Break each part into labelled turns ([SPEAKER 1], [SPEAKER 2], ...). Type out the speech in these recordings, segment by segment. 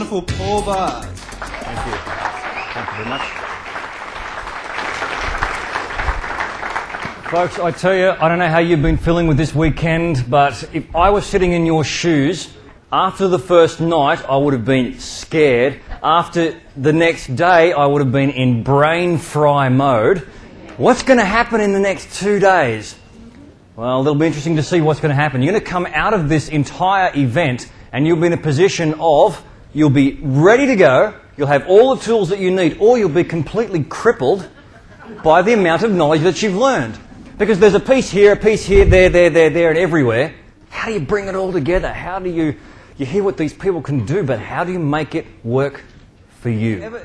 [SPEAKER 1] for Paul Bars.
[SPEAKER 2] Thank you. Thank you very much. Folks, I tell you, I don't know how you've been feeling with this weekend, but if I was sitting in your shoes, after the first night, I would have been scared. After the next day, I would have been in brain fry mode. What's going to happen in the next 2 days? Well, it'll be interesting to see what's going to happen. You're going to come out of this entire event and you'll be in a position of, you'll be ready to go, you'll have all the tools that you need, or you'll be completely crippled by the amount of knowledge that you've learned. Because there's a piece here, there, and everywhere. How do you bring it all together? How do you hear what these people can do, but how do you make it work for you?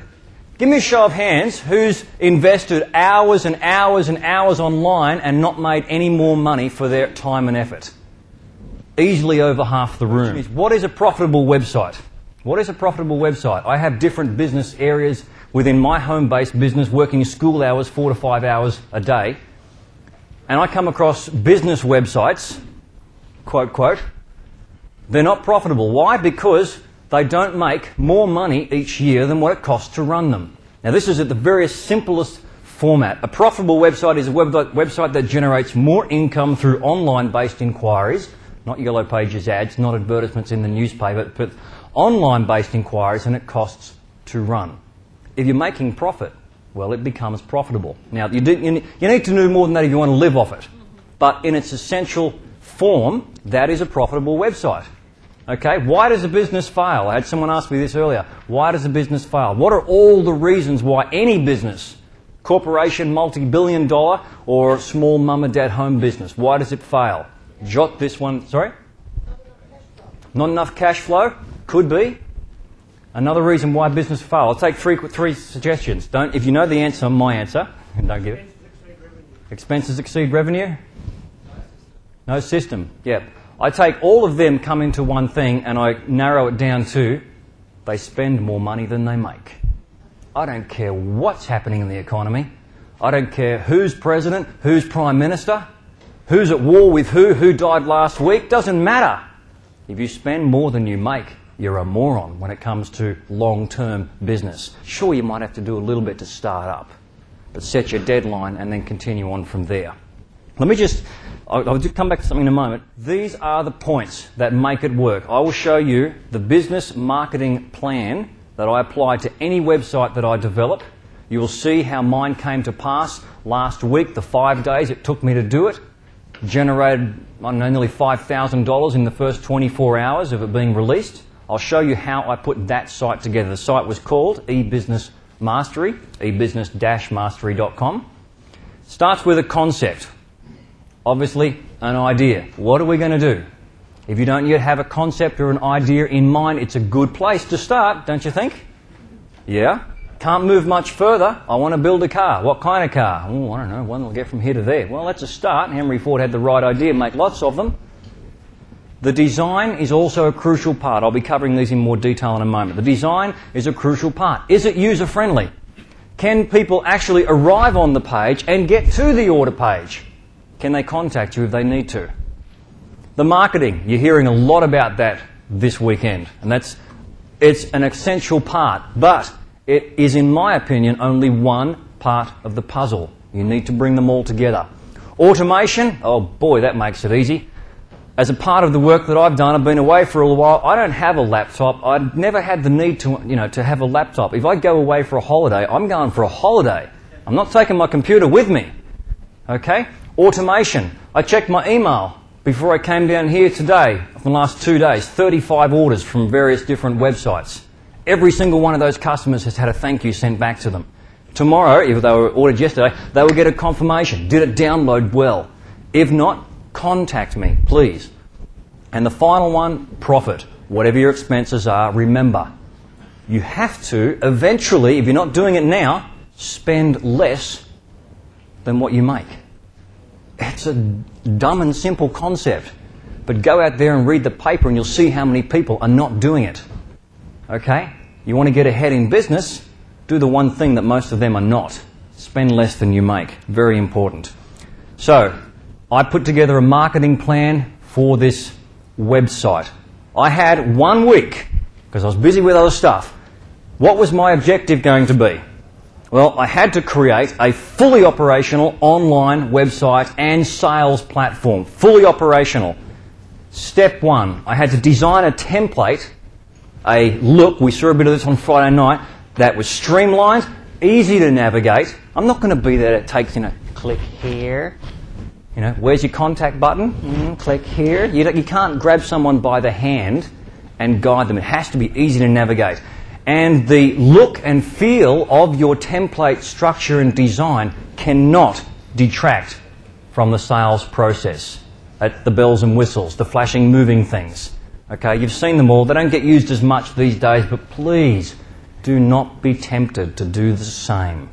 [SPEAKER 2] Give me a show of hands who's invested hours and hours and hours online and not made any more money for their time and effort. Easily over half the room. What is a profitable website? What is a profitable website? I have different business areas within my home-based business, working school hours, 4 to 5 hours a day. And I come across business websites, quote, quote, they're not profitable. Why? Because they don't make more money each year than what it costs to run them. Now, this is at the very simplest format. A profitable website is a website that generates more income through online-based inquiries, not Yellow Pages ads, not advertisements in the newspaper, but online-based inquiries, and it costs to run. If you're making profit, well, it becomes profitable. Now, you need to do more than that if you want to live off it. But in its essential form, that is a profitable website. Okay, why does a business fail? I had someone ask me this earlier. Why does a business fail? What are all the reasons why any business, corporation, multi-billion dollar, or small mum and dad home business, why does it fail? Jot this one. Sorry? Not enough cash flow? Could be. Another reason why business fail. I'll take three suggestions. If you know the answer, my answer, and don't give it. Expenses exceed revenue? No system. Yep. I take all of them, come into one thing, and I narrow it down to they spend more money than they make. I don't care what's happening in the economy. I don't care who's president, who's prime minister, who's at war with who died last week. Doesn't matter. If you spend more than you make, you're a moron when it comes to long-term business. Sure, you might have to do a little bit to start up, but set your deadline and then continue on from there. I'll just come back to something in a moment. These are the points that make it work. I will show you the business marketing plan that I apply to any website that I develop. You will see how mine came to pass last week, the 5 days it took me to do it. Generated, I don't know, nearly $5,000 in the first 24 hours of it being released. I'll show you how I put that site together. The site was called eBusiness Mastery, ebusiness-mastery.com. Starts with a concept. Obviously, an idea. What are we going to do? If you don't yet have a concept or an idea in mind, it's a good place to start, don't you think? Yeah? Can't move much further. I want to build a car. What kind of car? Oh, I don't know. One will get from here to there. Well, that's a start. Henry Ford had the right idea, make lots of them. The design is also a crucial part. I'll be covering these in more detail in a moment. The design is a crucial part. Is it user-friendly? Can people actually arrive on the page and get to the order page? Can they contact you if they need to? The marketing, you're hearing a lot about that this weekend, and it's an essential part, but it is, in my opinion, only one part of the puzzle. You need to bring them all together. Automation, oh boy, that makes it easy. As a part of the work that I've done, I've been away for a while. I don't have a laptop. I've never had the need to have a laptop. If I go away for a holiday, I'm going for a holiday. I'm not taking my computer with me. Okay? Automation. I checked my email before I came down here today, for the last 2 days, 35 orders from various different websites. Every single one of those customers has had a thank you sent back to them. Tomorrow, if they were ordered yesterday, they will get a confirmation. Did it download well? If not, contact me, please. And the final one, profit. Whatever your expenses are, remember, you have to eventually, if you're not doing it now, spend less than what you make. It's a dumb and simple concept, but go out there and read the paper and you'll see how many people are not doing it. Okay? You want to get ahead in business, do the one thing that most of them are not. Spend less than you make. Very important. So, I put together a marketing plan for this website. I had 1 week because I was busy with other stuff. What was my objective going to be? Well, I had to create a fully operational online website and sales platform. Fully operational. Step one, I had to design a template, a look, we saw a bit of this on Friday night, that was streamlined, easy to navigate. I'm not going to be there. It takes, click here. Where's your contact button? Click here. You can't grab someone by the hand and guide them. It has to be easy to navigate. And the look and feel of your template structure and design cannot detract from the sales process. The bells and whistles, the flashing, moving things. Okay, you've seen them all. They don't get used as much these days, but please do not be tempted to do the same.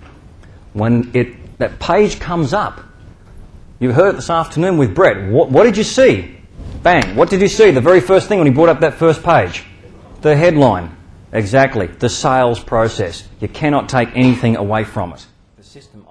[SPEAKER 2] When that page comes up, you heard it this afternoon with Brett. What did you see? Bang. What did you see? The very first thing when he brought up that first page. The headline. Exactly. The sales process. You cannot take anything away from it. The system